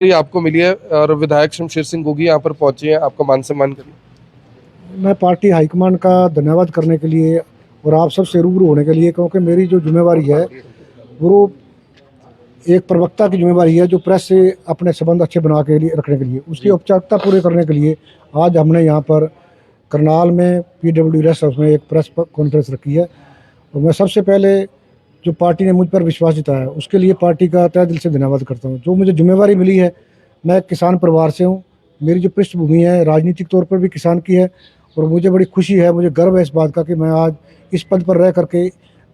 ये आपको मिली है और विधायक शमशेर सिंह गोगी यहाँ पर पहुंचे हैं, आपका मान सम्मान करिए। मैं पार्टी हाईकमान का धन्यवाद करने के लिए और आप सबसे रूबरू होने के लिए, क्योंकि मेरी जो जिम्मेवारी है वो एक प्रवक्ता की जिम्मेवारी है, जो प्रेस से अपने संबंध अच्छे बना के लिए रखने के लिए, उसकी औपचारिकता पूरे करने के लिए आज हमने यहाँ पर करनाल में PWD रेस्ट हाउस में एक प्रेस कॉन्फ्रेंस रखी है। और मैं सबसे पहले जो पार्टी ने मुझ पर विश्वास जताया उसके लिए पार्टी का तहे दिल से धन्यवाद करता हूँ। जो मुझे जिम्मेवारी मिली है, मैं एक किसान परिवार से हूँ, मेरी जो पृष्ठभूमि है राजनीतिक तौर पर भी किसान की है, और मुझे बड़ी खुशी है, मुझे गर्व है इस बात का कि मैं आज इस पद पर रह करके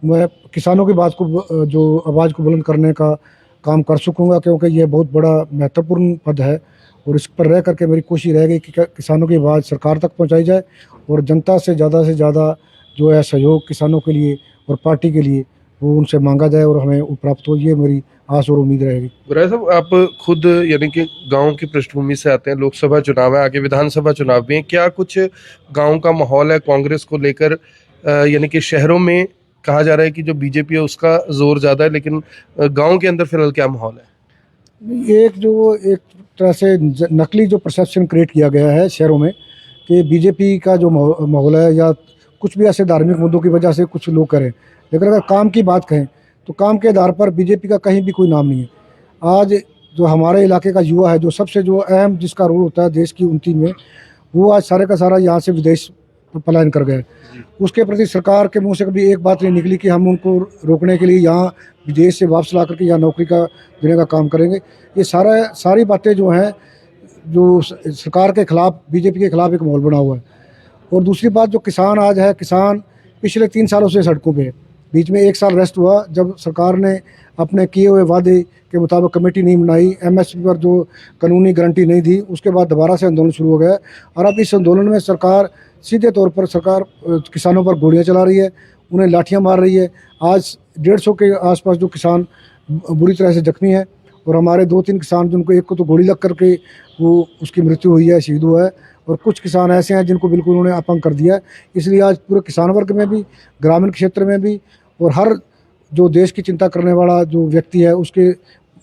मैं किसानों की बात को, जो आवाज़ को बुलंद करने का काम कर सकूँगा, क्योंकि ये बहुत बड़ा महत्वपूर्ण पद है। और इस पर रह करके मेरी कोशिश रहेगी कि किसानों की आवाज़ सरकार तक पहुँचाई जाए और जनता से ज़्यादा जो है सहयोग किसानों के लिए और पार्टी के लिए वो उनसे मांगा जाए और हमें वो प्राप्त हो। ये मेरी आस और उम्मीद रहेगी। गुराया साहब, आप खुद यानी कि गांव की पृष्ठभूमि से आते हैं, लोकसभा चुनाव है, आगे विधानसभा चुनाव भी है, क्या कुछ गांव का माहौल है कांग्रेस को लेकर? यानी कि शहरों में कहा जा रहा है कि जो बीजेपी है उसका जोर ज्यादा है, लेकिन गांव के अंदर फिलहाल क्या माहौल है? एक तरह से नकली जो परसेप्शन क्रिएट किया गया है शहरों में कि बीजेपी का जो माहौल है या कुछ भी ऐसे धार्मिक मुद्दों की वजह से कुछ लोग करें, लेकिन अगर काम की बात कहें तो काम के आधार पर बीजेपी का कहीं भी कोई नाम नहीं है। आज जो हमारे इलाके का युवा है, जो सबसे जो अहम जिसका रोल होता है देश की उन्नति में, वो आज सारे का सारा यहाँ से विदेश पलायन कर गए। उसके प्रति सरकार के मुंह से कभी एक बात नहीं निकली कि हम उनको रोकने के लिए यहाँ विदेश से वापस ला करके यहाँ नौकरी का देने का काम करेंगे। ये सारी बातें जो हैं, जो सरकार के खिलाफ, बीजेपी के खिलाफ एक माहौल बना हुआ है। और दूसरी बात, जो किसान आज है, किसान पिछले 3 सालों से सड़कों पे है। बीच में 1 साल रेस्ट हुआ जब सरकार ने अपने किए हुए वादे के मुताबिक कमेटी नहीं बनाई, MSP पर जो कानूनी गारंटी नहीं दी, उसके बाद दोबारा से आंदोलन शुरू हो गया। और अब इस आंदोलन में सरकार सीधे तौर पर किसानों पर गोलियां चला रही है, उन्हें लाठियां मार रही है। आज 150 के आसपास जो किसान बुरी तरह से जख्मी है, और हमारे 2-3 किसान जिनको एक को तो गोली लग करके वो उसकी मृत्यु हुई है, शहीद हुआ है, और कुछ किसान ऐसे हैं जिनको बिल्कुल उन्होंने अपंग कर दिया है। इसलिए आज पूरे किसान वर्ग में भी, ग्रामीण क्षेत्र में भी, और हर जो देश की चिंता करने वाला जो व्यक्ति है उसके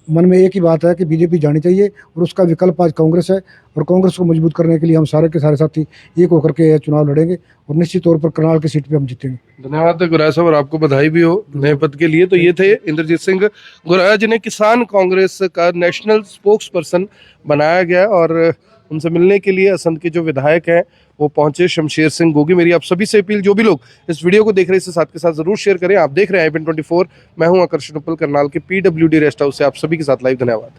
मन में एक ही बात है कि बीजेपी जानी चाहिए, और उसका विकल्प आज कांग्रेस है। और कांग्रेस को मजबूत करने के लिए हम सारे के सारे साथी एक होकर के चुनाव लड़ेंगे और निश्चित तौर पर करनाल की सीट पे हम जीतेंगे। धन्यवाद गुराया साहब, और आपको बधाई भी हो नए पद के लिए। तो ये थे इंद्रजीत सिंह गुराया, जिन्हें किसान कांग्रेस का नेशनल स्पोक्स पर्सन बनाया गया, और उनसे मिलने के लिए असंध के जो विधायक हैं वो पहुंचे, शमशेर सिंह गोगी। मेरी आप सभी से अपील, जो भी लोग इस वीडियो को देख रहे हैं इसे साथ के साथ जरूर शेयर करें। आप देख रहे हैं IPN 24, मैं हूं आकर्षण उपल, करनाल के PWD रेस्ट हाउस से आप सभी के साथ लाइव। धन्यवाद।